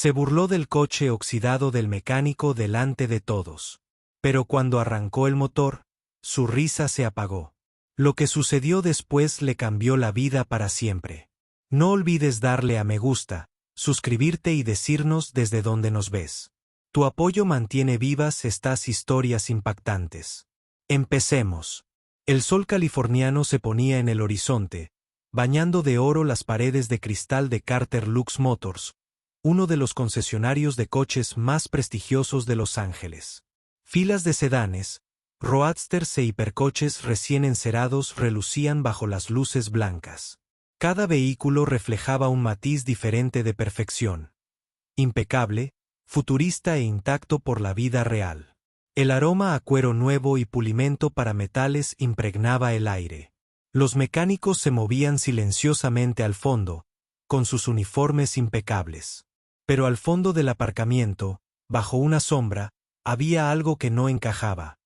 Se burló del coche oxidado del mecánico delante de todos. Pero cuando arrancó el motor, su risa se apagó. Lo que sucedió después le cambió la vida para siempre. No olvides darle a me gusta, suscribirte y decirnos desde dónde nos ves. Tu apoyo mantiene vivas estas historias impactantes. Empecemos. El sol californiano se ponía en el horizonte, bañando de oro las paredes de cristal de Carter Lux Motors, uno de los concesionarios de coches más prestigiosos de Los Ángeles. Filas de sedanes, roadsters e hipercoches recién encerados relucían bajo las luces blancas. Cada vehículo reflejaba un matiz diferente de perfección. Impecable, futurista e intacto por la vida real. El aroma a cuero nuevo y pulimento para metales impregnaba el aire. Los mecánicos se movían silenciosamente al fondo, con sus uniformes impecables. Pero al fondo del aparcamiento, bajo una sombra, había algo que no encajaba.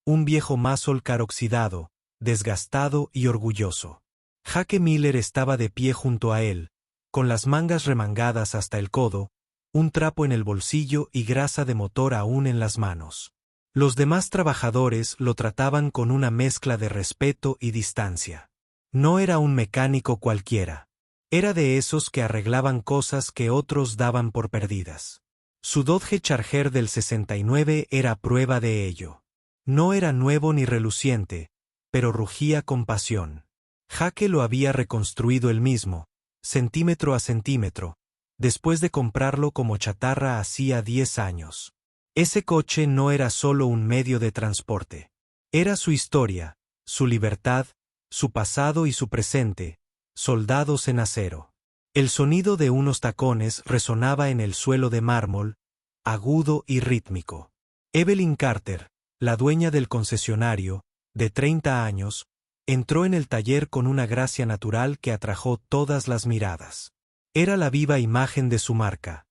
Un viejo muscle car oxidado, desgastado y orgulloso. Jake Miller estaba de pie junto a él, con las mangas remangadas hasta el codo, un trapo en el bolsillo y grasa de motor aún en las manos. Los demás trabajadores lo trataban con una mezcla de respeto y distancia. No era un mecánico cualquiera. Era de esos que arreglaban cosas que otros daban por perdidas. Su Dodge Charger del 69 era prueba de ello. No era nuevo ni reluciente, pero rugía con pasión. Jake lo había reconstruido él mismo, centímetro a centímetro, después de comprarlo como chatarra hacía 10 años. Ese coche no era solo un medio de transporte. Era su historia, su libertad, su pasado y su presente, soldados en acero. El sonido de unos tacones resonaba en el suelo de mármol, agudo y rítmico. Evelyn Carter, la dueña del concesionario, de 30 años, entró en el taller con una gracia natural que atrajo todas las miradas. Era la viva imagen de su marca.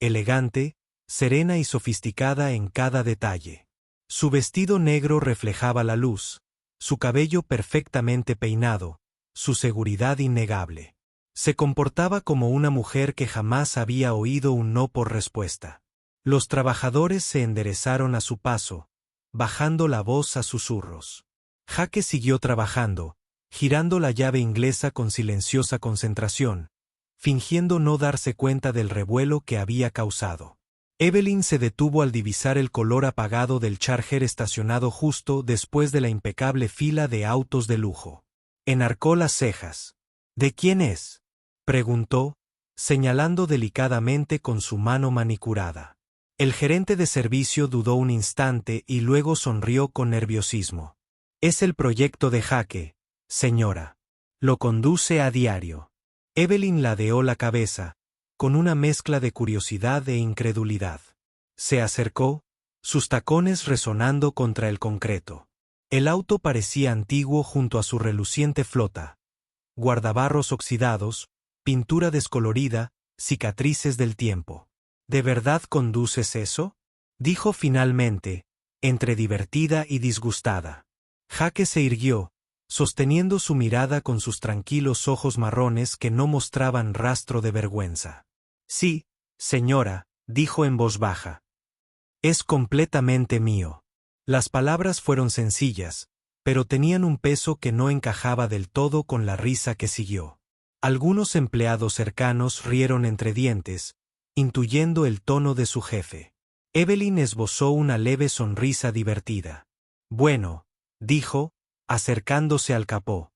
Elegante, serena y sofisticada en cada detalle. Su vestido negro reflejaba la luz, su cabello perfectamente peinado, su seguridad innegable. Se comportaba como una mujer que jamás había oído un no por respuesta. Los trabajadores se enderezaron a su paso, bajando la voz a susurros. Jake siguió trabajando, girando la llave inglesa con silenciosa concentración, fingiendo no darse cuenta del revuelo que había causado. Evelyn se detuvo al divisar el color apagado del Charger estacionado justo después de la impecable fila de autos de lujo. Enarcó las cejas. ¿De quién es?, preguntó, señalando delicadamente con su mano manicurada. El gerente de servicio dudó un instante y luego sonrió con nerviosismo. Es el proyecto de Jake, señora. Lo conduce a diario. Evelyn ladeó la cabeza, con una mezcla de curiosidad e incredulidad. Se acercó, sus tacones resonando contra el concreto. El auto parecía antiguo junto a su reluciente flota. Guardabarros oxidados, pintura descolorida, cicatrices del tiempo. ¿De verdad conduces eso?, dijo finalmente, entre divertida y disgustada. Jake se irguió, sosteniendo su mirada con sus tranquilos ojos marrones que no mostraban rastro de vergüenza. Sí, señora, dijo en voz baja. Es completamente mío. Las palabras fueron sencillas, pero tenían un peso que no encajaba del todo con la risa que siguió. Algunos empleados cercanos rieron entre dientes, intuyendo el tono de su jefe. Evelyn esbozó una leve sonrisa divertida. Bueno, dijo, acercándose al capó.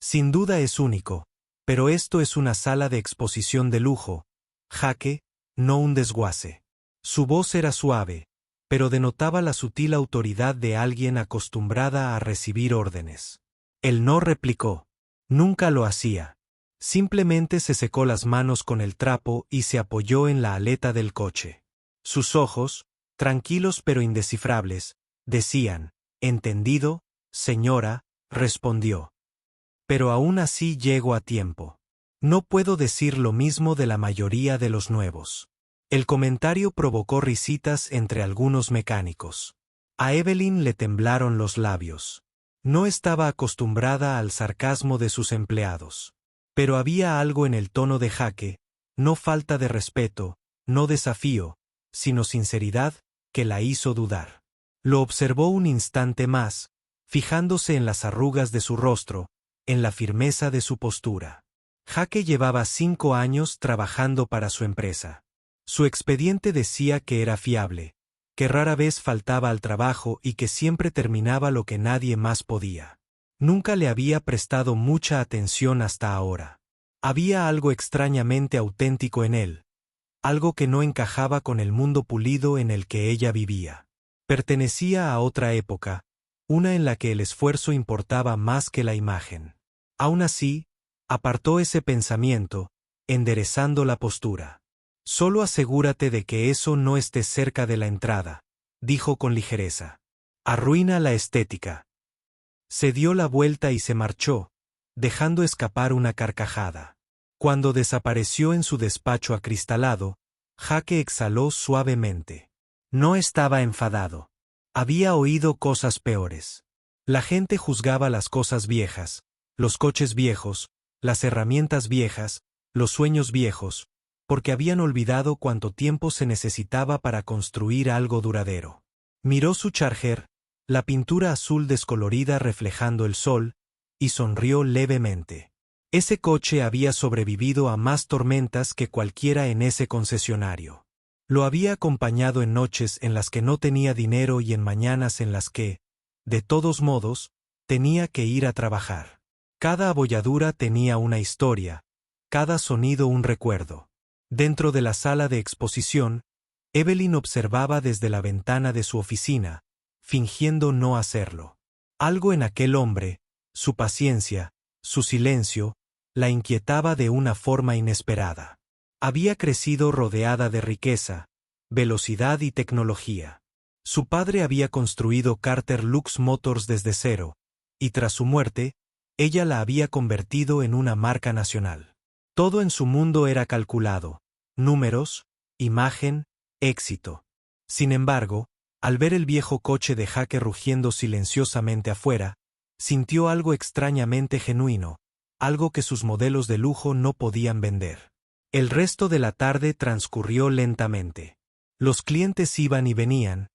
Sin duda es único, pero esto es una sala de exposición de lujo, Jake, no un desguace. Su voz era suave, pero denotaba la sutil autoridad de alguien acostumbrada a recibir órdenes. Él no replicó. Nunca lo hacía. Simplemente se secó las manos con el trapo y se apoyó en la aleta del coche. Sus ojos, tranquilos pero indescifrables, decían, «Entendido, señora», respondió. Pero aún así llego a tiempo. No puedo decir lo mismo de la mayoría de los nuevos. El comentario provocó risitas entre algunos mecánicos. A Evelyn le temblaron los labios. No estaba acostumbrada al sarcasmo de sus empleados. Pero había algo en el tono de Jake, no falta de respeto, no desafío, sino sinceridad, que la hizo dudar. Lo observó un instante más, fijándose en las arrugas de su rostro, en la firmeza de su postura. Jake llevaba 5 años trabajando para su empresa. Su expediente decía que era fiable, que rara vez faltaba al trabajo y que siempre terminaba lo que nadie más podía. Nunca le había prestado mucha atención hasta ahora. Había algo extrañamente auténtico en él, algo que no encajaba con el mundo pulido en el que ella vivía. Pertenecía a otra época, una en la que el esfuerzo importaba más que la imagen. Aún así, apartó ese pensamiento, enderezando la postura. Solo asegúrate de que eso no esté cerca de la entrada, dijo con ligereza. Arruina la estética. Se dio la vuelta y se marchó, dejando escapar una carcajada. Cuando desapareció en su despacho acristalado, Jake exhaló suavemente. No estaba enfadado. Había oído cosas peores. La gente juzgaba las cosas viejas, los coches viejos, las herramientas viejas, los sueños viejos, porque habían olvidado cuánto tiempo se necesitaba para construir algo duradero. Miró su Charger, la pintura azul descolorida reflejando el sol, y sonrió levemente. Ese coche había sobrevivido a más tormentas que cualquiera en ese concesionario. Lo había acompañado en noches en las que no tenía dinero y en mañanas en las que, de todos modos, tenía que ir a trabajar. Cada abolladura tenía una historia, cada sonido un recuerdo. Dentro de la sala de exposición, Evelyn observaba desde la ventana de su oficina, fingiendo no hacerlo. Algo en aquel hombre, su paciencia, su silencio, la inquietaba de una forma inesperada. Había crecido rodeada de riqueza, velocidad y tecnología. Su padre había construido Carter Lux Motors desde cero, y tras su muerte, ella la había convertido en una marca nacional. Todo en su mundo era calculado: números, imagen, éxito. Sin embargo, al ver el viejo coche de Jake rugiendo silenciosamente afuera, sintió algo extrañamente genuino, algo que sus modelos de lujo no podían vender. El resto de la tarde transcurrió lentamente. Los clientes iban y venían,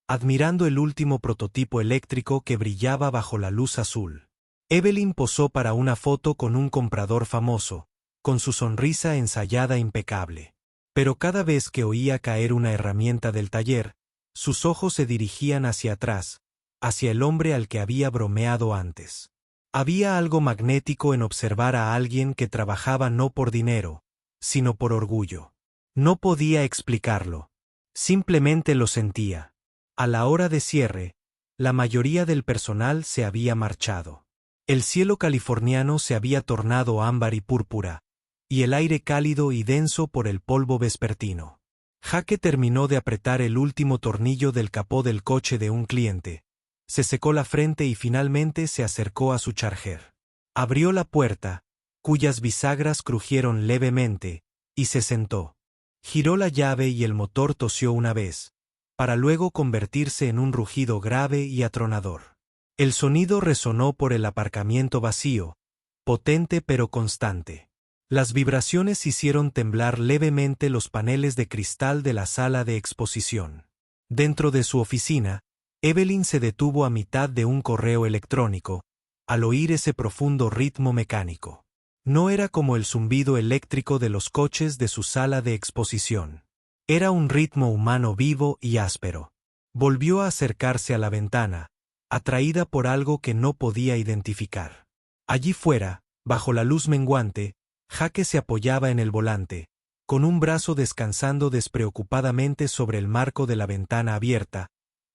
admirando el último prototipo eléctrico que brillaba bajo la luz azul. Evelyn posó para una foto con un comprador famoso, con su sonrisa ensayada impecable. Pero cada vez que oía caer una herramienta del taller, sus ojos se dirigían hacia atrás, hacia el hombre al que había bromeado antes. Había algo magnético en observar a alguien que trabajaba no por dinero, sino por orgullo. No podía explicarlo. Simplemente lo sentía. A la hora de cierre, la mayoría del personal se había marchado. El cielo californiano se había tornado ámbar y púrpura, y el aire cálido y denso por el polvo vespertino. Jake terminó de apretar el último tornillo del capó del coche de un cliente. Se secó la frente y finalmente se acercó a su Charger. Abrió la puerta, cuyas bisagras crujieron levemente, y se sentó. Giró la llave y el motor tosió una vez, para luego convertirse en un rugido grave y atronador. El sonido resonó por el aparcamiento vacío, potente pero constante. Las vibraciones hicieron temblar levemente los paneles de cristal de la sala de exposición. Dentro de su oficina, Evelyn se detuvo a mitad de un correo electrónico, al oír ese profundo ritmo mecánico. No era como el zumbido eléctrico de los coches de su sala de exposición. Era un ritmo humano vivo y áspero. Volvió a acercarse a la ventana, atraída por algo que no podía identificar. Allí fuera, bajo la luz menguante, Jake se apoyaba en el volante, con un brazo descansando despreocupadamente sobre el marco de la ventana abierta,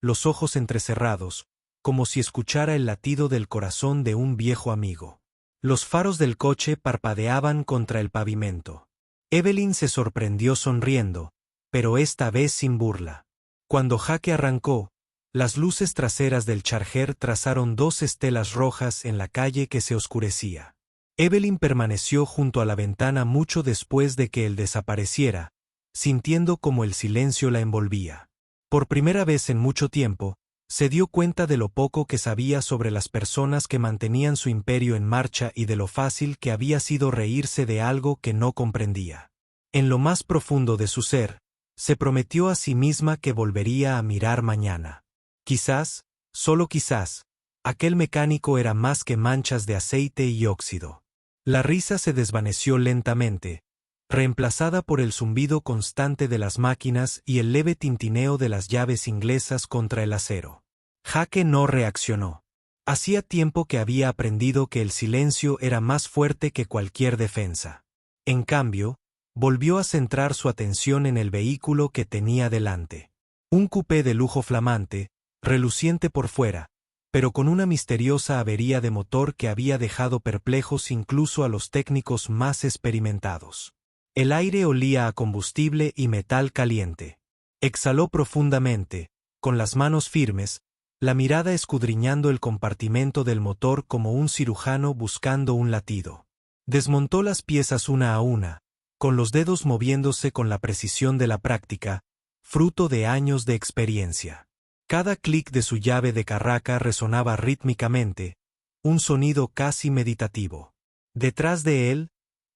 los ojos entrecerrados, como si escuchara el latido del corazón de un viejo amigo. Los faros del coche parpadeaban contra el pavimento. Evelyn se sorprendió sonriendo, pero esta vez sin burla. Cuando Jake arrancó, las luces traseras del Charger trazaron 2 estelas rojas en la calle que se oscurecía. Evelyn permaneció junto a la ventana mucho después de que él desapareciera, sintiendo como el silencio la envolvía. Por primera vez en mucho tiempo, se dio cuenta de lo poco que sabía sobre las personas que mantenían su imperio en marcha y de lo fácil que había sido reírse de algo que no comprendía. En lo más profundo de su ser, Se prometió a sí misma que volvería a mirar mañana. Quizás, solo quizás, aquel mecánico era más que manchas de aceite y óxido. La risa se desvaneció lentamente, reemplazada por el zumbido constante de las máquinas y el leve tintineo de las llaves inglesas contra el acero. Jake no reaccionó. Hacía tiempo que había aprendido que el silencio era más fuerte que cualquier defensa. En cambio, volvió a centrar su atención en el vehículo que tenía delante. Un coupé de lujo flamante, reluciente por fuera, pero con una misteriosa avería de motor que había dejado perplejos incluso a los técnicos más experimentados. El aire olía a combustible y metal caliente. Exhaló profundamente, con las manos firmes, la mirada escudriñando el compartimento del motor como un cirujano buscando un latido. Desmontó las piezas una a una, con los dedos moviéndose con la precisión de la práctica, fruto de años de experiencia. Cada clic de su llave de carraca resonaba rítmicamente, un sonido casi meditativo. Detrás de él,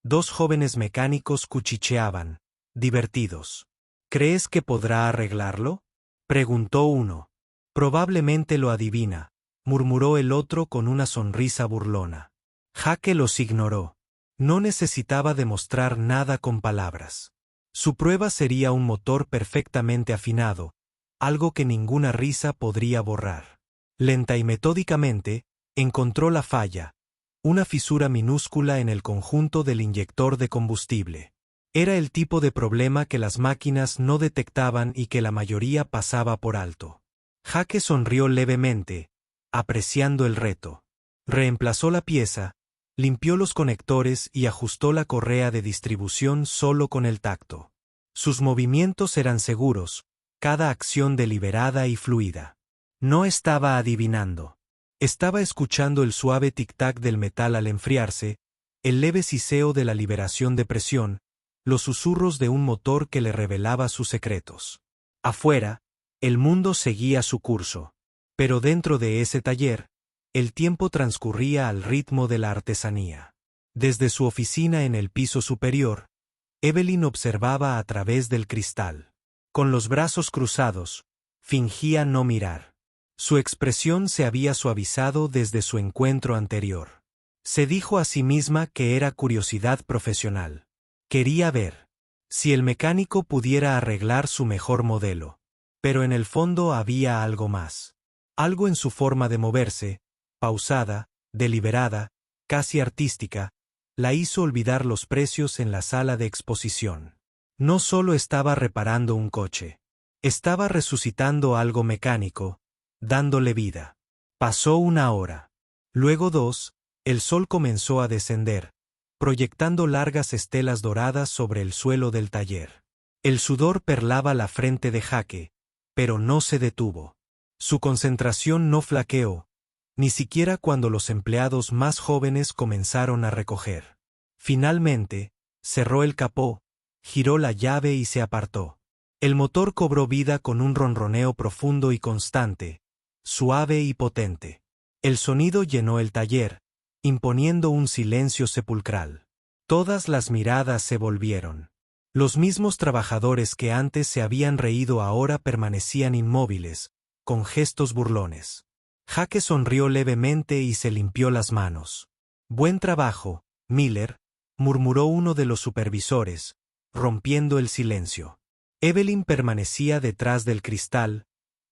dos jóvenes mecánicos cuchicheaban, divertidos. ¿Crees que podrá arreglarlo?, preguntó uno. Probablemente lo adivina, murmuró el otro con una sonrisa burlona. Jake los ignoró. No necesitaba demostrar nada con palabras. Su prueba sería un motor perfectamente afinado, algo que ninguna risa podría borrar. Lenta y metódicamente, encontró la falla, una fisura minúscula en el conjunto del inyector de combustible. Era el tipo de problema que las máquinas no detectaban y que la mayoría pasaba por alto. Jake sonrió levemente, apreciando el reto. Reemplazó la pieza, limpió los conectores y ajustó la correa de distribución solo con el tacto. Sus movimientos eran seguros, cada acción deliberada y fluida. No estaba adivinando. Estaba escuchando el suave tic-tac del metal al enfriarse, el leve siseo de la liberación de presión, los susurros de un motor que le revelaba sus secretos. Afuera, el mundo seguía su curso. Pero dentro de ese taller, el tiempo transcurría al ritmo de la artesanía. Desde su oficina en el piso superior, Evelyn observaba a través del cristal. Con los brazos cruzados, fingía no mirar. Su expresión se había suavizado desde su encuentro anterior. Se dijo a sí misma que era curiosidad profesional. Quería ver si el mecánico pudiera arreglar su mejor modelo. Pero en el fondo había algo más. Algo en su forma de moverse, pausada, deliberada, casi artística, la hizo olvidar los precios en la sala de exposición. No solo estaba reparando un coche. Estaba resucitando algo mecánico, dándole vida. Pasó una hora. Luego dos, el sol comenzó a descender, proyectando largas estelas doradas sobre el suelo del taller. El sudor perlaba la frente de Jake, pero no se detuvo. Su concentración no flaqueó, ni siquiera cuando los empleados más jóvenes comenzaron a recoger. Finalmente, cerró el capó, giró la llave y se apartó. El motor cobró vida con un ronroneo profundo y constante, suave y potente. El sonido llenó el taller, imponiendo un silencio sepulcral. Todas las miradas se volvieron. Los mismos trabajadores que antes se habían reído ahora permanecían inmóviles, con gestos burlones. Jake sonrió levemente y se limpió las manos. «Buen trabajo, Miller», murmuró uno de los supervisores, rompiendo el silencio. Evelyn permanecía detrás del cristal,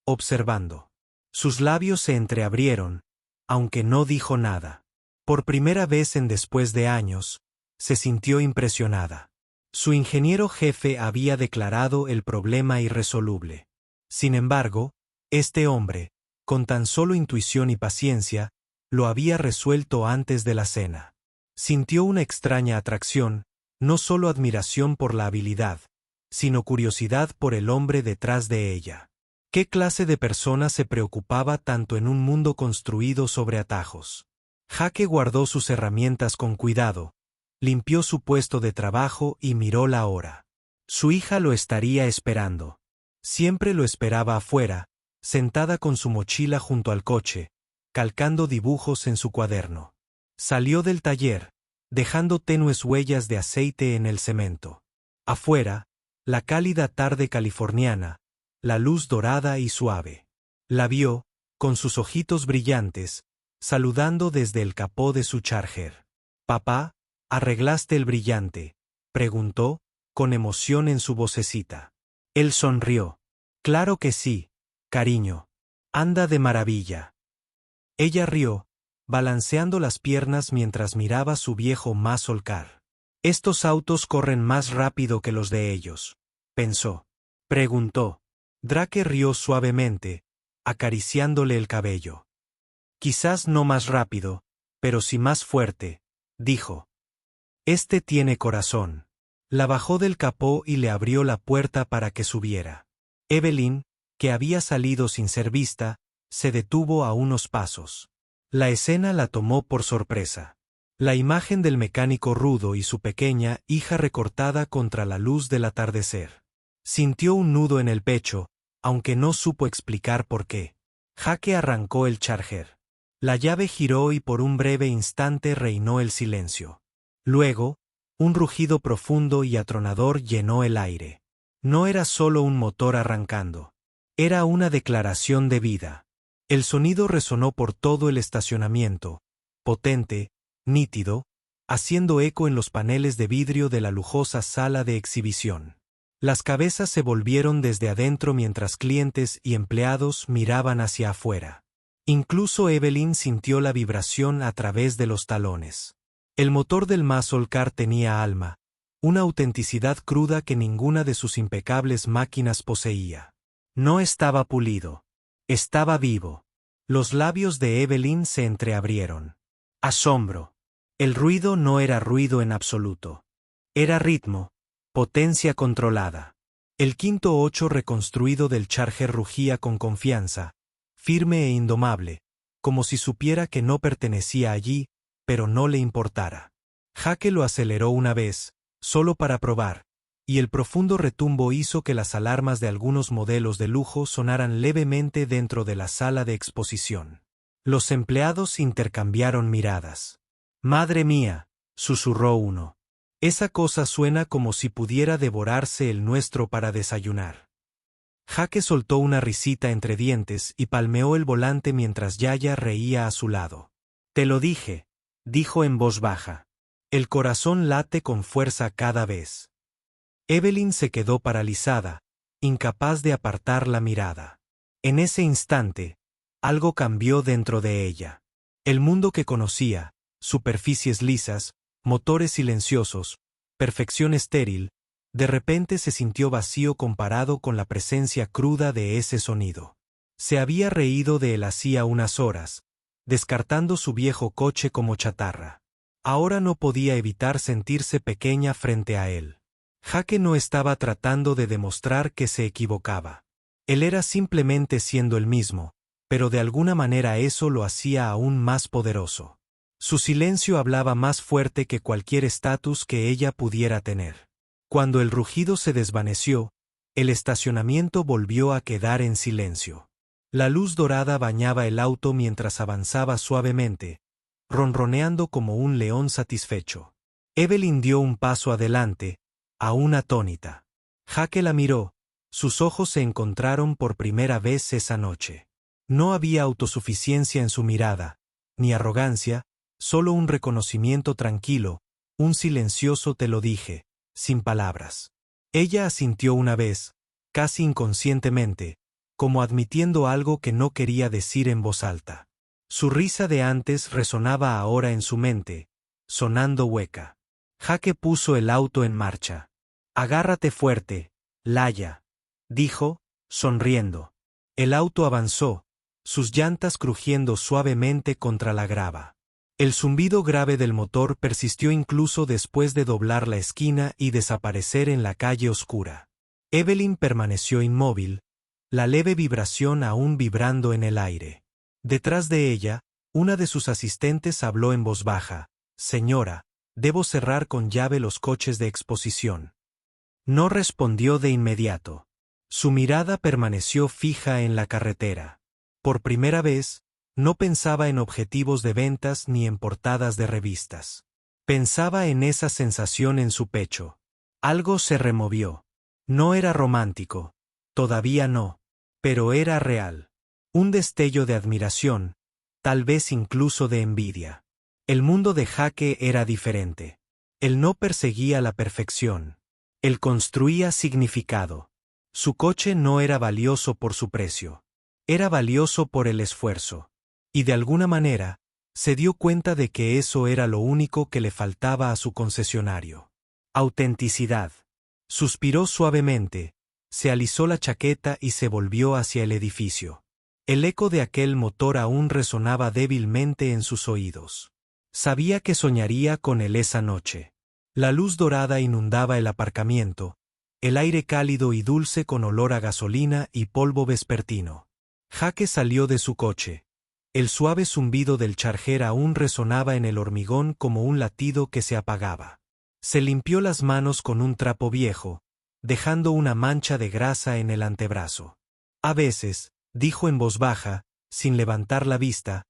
observando. Sus labios se entreabrieron, aunque no dijo nada. Por primera vez en después de años, se sintió impresionada. Su ingeniero jefe había declarado el problema irresoluble. Sin embargo, este hombre, con tan solo intuición y paciencia, lo había resuelto antes de la cena. Sintió una extraña atracción, no solo admiración por la habilidad, sino curiosidad por el hombre detrás de ella. ¿Qué clase de persona se preocupaba tanto en un mundo construido sobre atajos? Jake guardó sus herramientas con cuidado, limpió su puesto de trabajo y miró la hora. Su hija lo estaría esperando. Siempre lo esperaba afuera, sentada con su mochila junto al coche, calcando dibujos en su cuaderno. Salió del taller, dejando tenues huellas de aceite en el cemento. Afuera, la cálida tarde californiana, la luz dorada y suave. La vio, con sus ojitos brillantes, saludando desde el capó de su Charger. «Papá, ¿arreglaste el brillante?», preguntó, con emoción en su vocecita. Él sonrió. «Claro que sí, cariño. Anda de maravilla». Ella rió, balanceando las piernas mientras miraba su viejo muscle car. «Estos autos corren más rápido que los de ellos», pensó. Preguntó. Drake rió suavemente, acariciándole el cabello. «Quizás no más rápido, pero sí más fuerte», dijo. «Este tiene corazón». La bajó del capó y le abrió la puerta para que subiera. Evelyn, que había salido sin ser vista, se detuvo a unos pasos. La escena la tomó por sorpresa. La imagen del mecánico rudo y su pequeña hija recortada contra la luz del atardecer. Sintió un nudo en el pecho, aunque no supo explicar por qué. Jake arrancó el Charger. La llave giró y por un breve instante reinó el silencio. Luego, un rugido profundo y atronador llenó el aire. No era solo un motor arrancando. Era una declaración de vida. El sonido resonó por todo el estacionamiento, potente, nítido, haciendo eco en los paneles de vidrio de la lujosa sala de exhibición. Las cabezas se volvieron desde adentro mientras clientes y empleados miraban hacia afuera. Incluso Evelyn sintió la vibración a través de los talones. El motor del muscle car tenía alma, una autenticidad cruda que ninguna de sus impecables máquinas poseía. No estaba pulido. Estaba vivo. Los labios de Evelyn se entreabrieron. Asombro. El ruido no era ruido en absoluto. Era ritmo, potencia controlada. El quinto 8 reconstruido del Charger rugía con confianza, firme e indomable, como si supiera que no pertenecía allí, pero no le importara. Jake lo aceleró una vez, solo para probar, y el profundo retumbo hizo que las alarmas de algunos modelos de lujo sonaran levemente dentro de la sala de exposición. Los empleados intercambiaron miradas. «Madre mía», susurró uno. «Esa cosa suena como si pudiera devorarse el nuestro para desayunar». Jake soltó una risita entre dientes y palmeó el volante mientras Yaya reía a su lado. «Te lo dije», dijo en voz baja. «El corazón late con fuerza cada vez». Evelyn se quedó paralizada, incapaz de apartar la mirada. En ese instante, algo cambió dentro de ella. El mundo que conocía, superficies lisas, motores silenciosos, perfección estéril, de repente se sintió vacío comparado con la presencia cruda de ese sonido. Se había reído de él hacía unas horas, descartando su viejo coche como chatarra. Ahora no podía evitar sentirse pequeña frente a él. Jake no estaba tratando de demostrar que se equivocaba. Él era simplemente siendo el mismo, pero de alguna manera eso lo hacía aún más poderoso. Su silencio hablaba más fuerte que cualquier estatus que ella pudiera tener. Cuando el rugido se desvaneció, el estacionamiento volvió a quedar en silencio. La luz dorada bañaba el auto mientras avanzaba suavemente, ronroneando como un león satisfecho. Evelyn dio un paso adelante, aún atónita. Jake la miró, sus ojos se encontraron por primera vez esa noche. No había autosuficiencia en su mirada, ni arrogancia, solo un reconocimiento tranquilo, un silencioso te lo dije, sin palabras. Ella asintió una vez, casi inconscientemente, como admitiendo algo que no quería decir en voz alta. Su risa de antes resonaba ahora en su mente, sonando hueca. Jake puso el auto en marcha. «Agárrate fuerte, Laya», dijo, sonriendo. El auto avanzó, sus llantas crujiendo suavemente contra la grava. El zumbido grave del motor persistió incluso después de doblar la esquina y desaparecer en la calle oscura. Evelyn permaneció inmóvil, la leve vibración aún vibrando en el aire. Detrás de ella, una de sus asistentes habló en voz baja: «Señora, debo cerrar con llave los coches de exposición». No respondió de inmediato. Su mirada permaneció fija en la carretera. Por primera vez, no pensaba en objetivos de ventas ni en portadas de revistas. Pensaba en esa sensación en su pecho. Algo se removió. No era romántico. Todavía no. Pero era real. Un destello de admiración, tal vez incluso de envidia. El mundo de Jake era diferente. Él no perseguía la perfección. Él construía significado. Su coche no era valioso por su precio. Era valioso por el esfuerzo. Y de alguna manera, se dio cuenta de que eso era lo único que le faltaba a su concesionario. Autenticidad. Suspiró suavemente, se alisó la chaqueta y se volvió hacia el edificio. El eco de aquel motor aún resonaba débilmente en sus oídos. Sabía que soñaría con él esa noche. La luz dorada inundaba el aparcamiento, el aire cálido y dulce con olor a gasolina y polvo vespertino. Jake salió de su coche. El suave zumbido del Charger aún resonaba en el hormigón como un latido que se apagaba. Se limpió las manos con un trapo viejo, dejando una mancha de grasa en el antebrazo. A veces, dijo en voz baja, sin levantar la vista,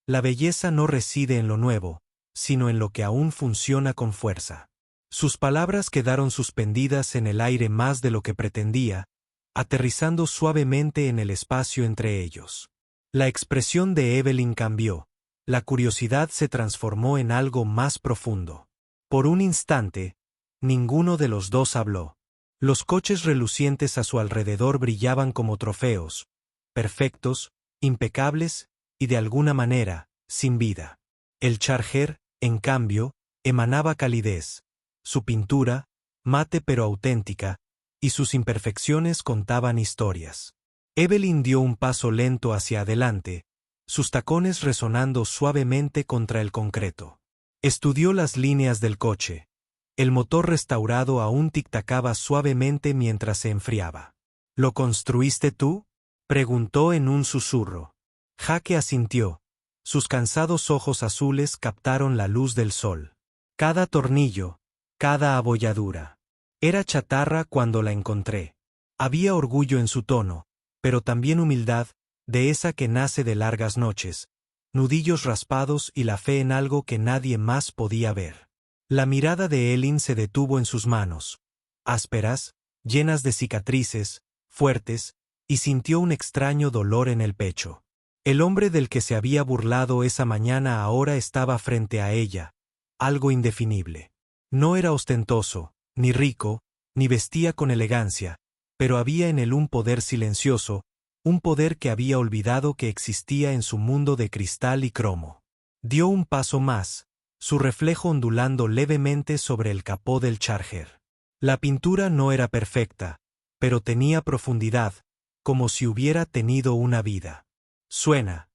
la belleza no reside en lo nuevo, sino en lo que aún funciona con fuerza. Sus palabras quedaron suspendidas en el aire más de lo que pretendía, aterrizando suavemente en el espacio entre ellos. La expresión de Evelyn cambió, la curiosidad se transformó en algo más profundo. Por un instante, ninguno de los dos habló. Los coches relucientes a su alrededor brillaban como trofeos, perfectos, impecables, y de alguna manera, sin vida. El Charger, en cambio, emanaba calidez. Su pintura, mate pero auténtica, y sus imperfecciones contaban historias. Evelyn dio un paso lento hacia adelante, sus tacones resonando suavemente contra el concreto. Estudió las líneas del coche. El motor restaurado aún tic-tacaba suavemente mientras se enfriaba. ¿Lo construiste tú?, preguntó en un susurro. Jake asintió. Sus cansados ojos azules captaron la luz del sol. Cada tornillo, cada abolladura. Era chatarra cuando la encontré. Había orgullo en su tono, pero también humildad, de esa que nace de largas noches, nudillos raspados y la fe en algo que nadie más podía ver. La mirada de Elin se detuvo en sus manos, ásperas, llenas de cicatrices, fuertes, y sintió un extraño dolor en el pecho. El hombre del que se había burlado esa mañana ahora estaba frente a ella, algo indefinible. No era ostentoso, ni rico, ni vestía con elegancia, pero había en él un poder silencioso, un poder que había olvidado que existía en su mundo de cristal y cromo. Dio un paso más, su reflejo ondulando levemente sobre el capó del Charger. La pintura no era perfecta, pero tenía profundidad, como si hubiera tenido una vida. Suena,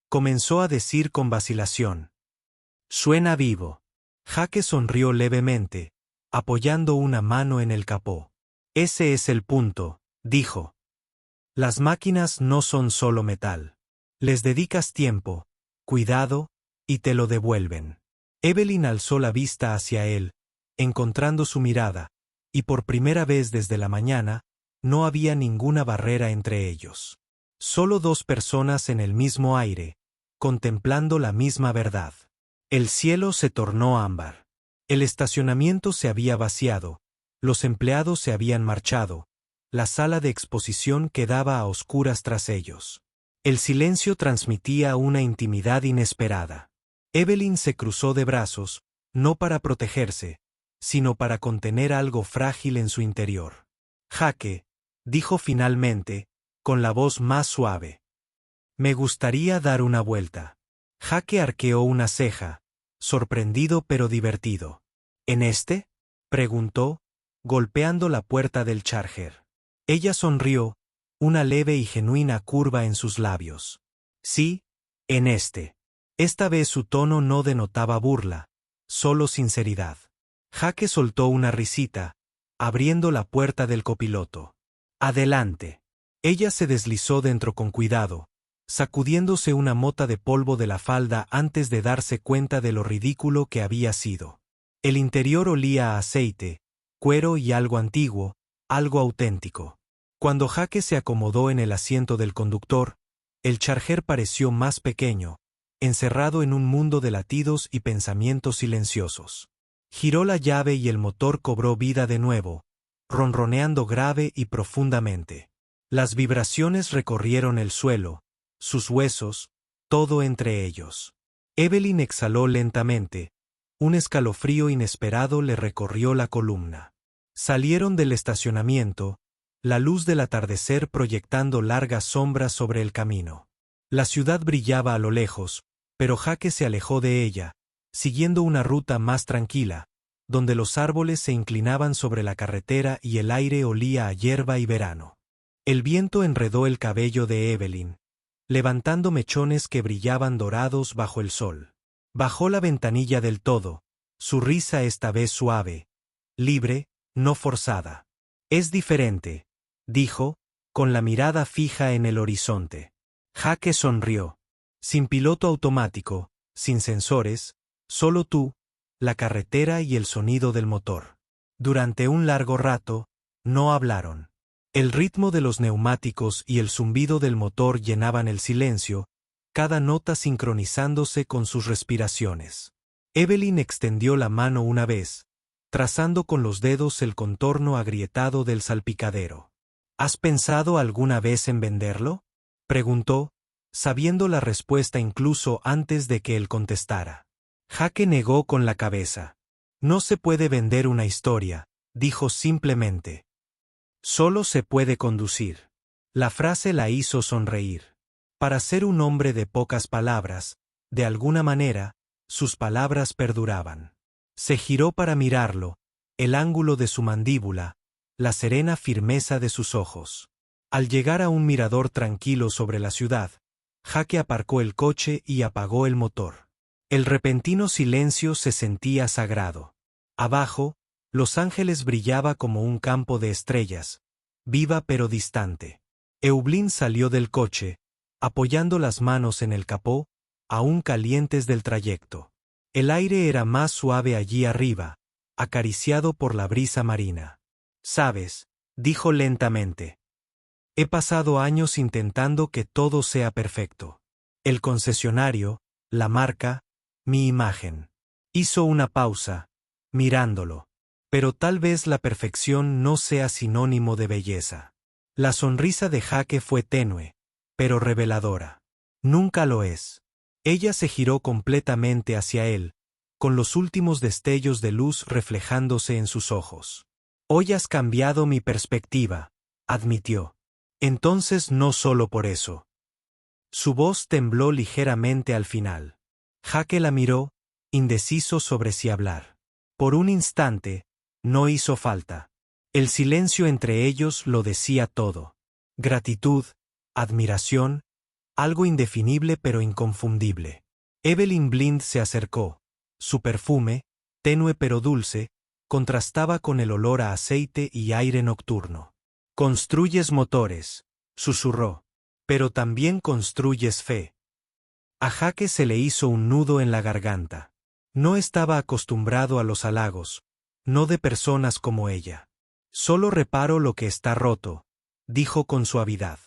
comenzó a decir con vacilación. Suena vivo. Jake sonrió levemente, apoyando una mano en el capó. Ese es el punto, dijo. Las máquinas no son solo metal. Les dedicas tiempo, cuidado, y te lo devuelven. Evelyn alzó la vista hacia él, encontrando su mirada, y por primera vez desde la mañana, no había ninguna barrera entre ellos. Solo dos personas en el mismo aire, contemplando la misma verdad. El cielo se tornó ámbar. El estacionamiento se había vaciado, los empleados se habían marchado, la sala de exposición quedaba a oscuras tras ellos. El silencio transmitía una intimidad inesperada. Evelyn se cruzó de brazos, no para protegerse, sino para contener algo frágil en su interior. Jake, dijo finalmente, con la voz más suave. Me gustaría dar una vuelta. Jake arqueó una ceja, sorprendido pero divertido. ¿En este?, preguntó, golpeando la puerta del Charger. Ella sonrió, una leve y genuina curva en sus labios. Sí, en este. Esta vez su tono no denotaba burla, solo sinceridad. Jake soltó una risita, abriendo la puerta del copiloto. Adelante. Ella se deslizó dentro con cuidado, sacudiéndose una mota de polvo de la falda antes de darse cuenta de lo ridículo que había sido. El interior olía a aceite, cuero y algo antiguo, algo auténtico. Cuando Jake se acomodó en el asiento del conductor, el Charger pareció más pequeño, encerrado en un mundo de latidos y pensamientos silenciosos. Giró la llave y el motor cobró vida de nuevo, ronroneando grave y profundamente. Las vibraciones recorrieron el suelo, sus huesos, todo entre ellos. Evelyn exhaló lentamente. Un escalofrío inesperado le recorrió la columna. Salieron del estacionamiento, la luz del atardecer proyectando largas sombras sobre el camino. La ciudad brillaba a lo lejos, pero Jake se alejó de ella, siguiendo una ruta más tranquila, donde los árboles se inclinaban sobre la carretera y el aire olía a hierba y verano. El viento enredó el cabello de Evelyn, levantando mechones que brillaban dorados bajo el sol. Bajó la ventanilla del todo, su risa esta vez suave, libre, no forzada. «Es diferente», dijo, con la mirada fija en el horizonte. Jake sonrió. Sin piloto automático, sin sensores, solo tú, la carretera y el sonido del motor. Durante un largo rato, no hablaron. El ritmo de los neumáticos y el zumbido del motor llenaban el silencio, cada nota sincronizándose con sus respiraciones. Evelyn extendió la mano una vez, trazando con los dedos el contorno agrietado del salpicadero. ¿Has pensado alguna vez en venderlo?, preguntó, sabiendo la respuesta incluso antes de que él contestara. Jake negó con la cabeza. «No se puede vender una historia», dijo simplemente. «Solo se puede conducir». La frase la hizo sonreír. Para ser un hombre de pocas palabras, de alguna manera, sus palabras perduraban. Se giró para mirarlo, el ángulo de su mandíbula, la serena firmeza de sus ojos. Al llegar a un mirador tranquilo sobre la ciudad, Jake aparcó el coche y apagó el motor. El repentino silencio se sentía sagrado. Abajo, Los Ángeles brillaba como un campo de estrellas, viva pero distante. Evelyn salió del coche, apoyando las manos en el capó, aún calientes del trayecto. El aire era más suave allí arriba, acariciado por la brisa marina. «Sabes», dijo lentamente, «he pasado años intentando que todo sea perfecto. El concesionario, la marca, mi imagen». Hizo una pausa, mirándolo. «Pero tal vez la perfección no sea sinónimo de belleza». La sonrisa de Jake fue tenue, pero reveladora. «Nunca lo es». Ella se giró completamente hacia él, con los últimos destellos de luz reflejándose en sus ojos. «Hoy has cambiado mi perspectiva», admitió. «Entonces no solo por eso». Su voz tembló ligeramente al final. Jake la miró, indeciso sobre si hablar. Por un instante, no hizo falta. El silencio entre ellos lo decía todo. Gratitud, admiración, algo indefinible pero inconfundible. Evelyn Blind se acercó. Su perfume, tenue pero dulce, contrastaba con el olor a aceite y aire nocturno. «Construyes motores», susurró, «pero también construyes fe». A Jake se le hizo un nudo en la garganta. No estaba acostumbrado a los halagos, no de personas como ella. «Solo reparo lo que está roto», dijo con suavidad.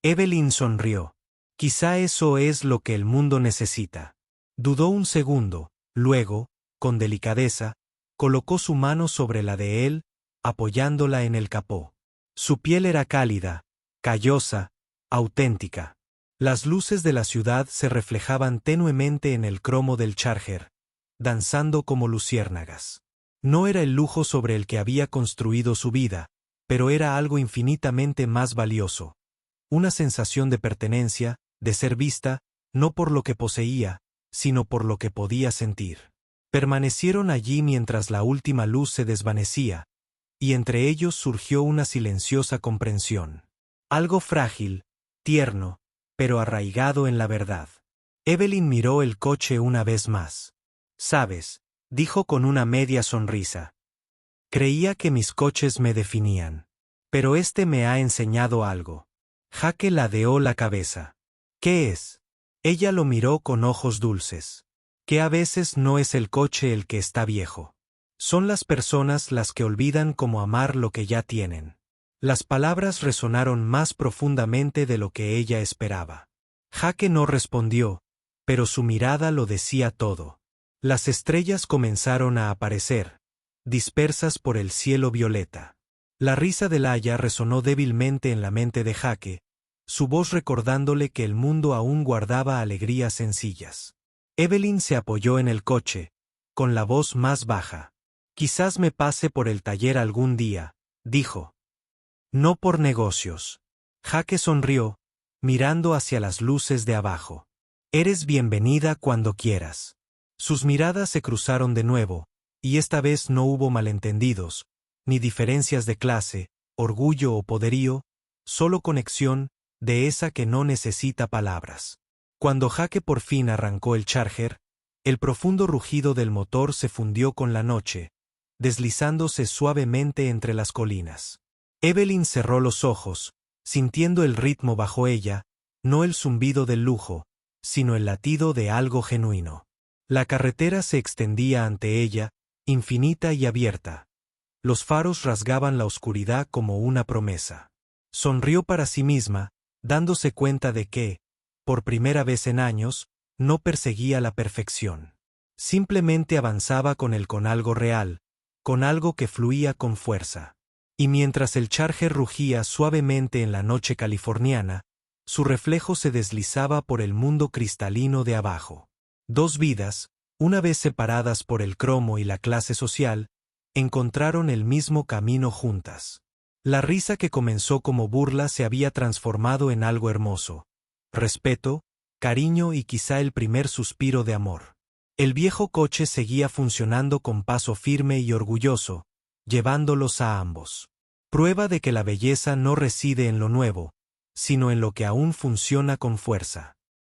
Evelyn sonrió. «Quizá eso es lo que el mundo necesita». Dudó un segundo, luego, con delicadeza, colocó su mano sobre la de él, apoyándola en el capó. Su piel era cálida, callosa, auténtica. Las luces de la ciudad se reflejaban tenuemente en el cromo del Charger, danzando como luciérnagas. No era el lujo sobre el que había construido su vida, pero era algo infinitamente más valioso. Una sensación de pertenencia, de ser vista, no por lo que poseía, sino por lo que podía sentir. Permanecieron allí mientras la última luz se desvanecía, y entre ellos surgió una silenciosa comprensión. Algo frágil, tierno, pero arraigado en la verdad. Evelyn miró el coche una vez más. «Sabes», dijo con una media sonrisa. «Creía que mis coches me definían. Pero este me ha enseñado algo». Jake ladeó la cabeza. «¿Qué es?». Ella lo miró con ojos dulces. «Que a veces no es el coche el que está viejo. Son las personas las que olvidan cómo amar lo que ya tienen». Las palabras resonaron más profundamente de lo que ella esperaba. Jake no respondió, pero su mirada lo decía todo. Las estrellas comenzaron a aparecer, dispersas por el cielo violeta. La risa de Laia resonó débilmente en la mente de Jake, su voz recordándole que el mundo aún guardaba alegrías sencillas. Evelyn se apoyó en el coche, con la voz más baja. Quizás me pase por el taller algún día, dijo. No por negocios. Jake sonrió, mirando hacia las luces de abajo. Eres bienvenida cuando quieras. Sus miradas se cruzaron de nuevo, y esta vez no hubo malentendidos, ni diferencias de clase, orgullo o poderío, solo conexión, de esa que no necesita palabras. Cuando Jake por fin arrancó el Charger, el profundo rugido del motor se fundió con la noche, deslizándose suavemente entre las colinas. Evelyn cerró los ojos, sintiendo el ritmo bajo ella, no el zumbido del lujo, sino el latido de algo genuino. La carretera se extendía ante ella, infinita y abierta. Los faros rasgaban la oscuridad como una promesa. Sonrió para sí misma, dándose cuenta de que, por primera vez en años, no perseguía la perfección. Simplemente avanzaba con algo real, con algo que fluía con fuerza. Y mientras el Charger rugía suavemente en la noche californiana, su reflejo se deslizaba por el mundo cristalino de abajo. Dos vidas, una vez separadas por el cromo y la clase social, encontraron el mismo camino juntas. La risa que comenzó como burla se había transformado en algo hermoso. Respeto, cariño y quizá el primer suspiro de amor. El viejo coche seguía funcionando con paso firme y orgulloso, llevándolos a ambos. Prueba de que la belleza no reside en lo nuevo, sino en lo que aún funciona con fuerza.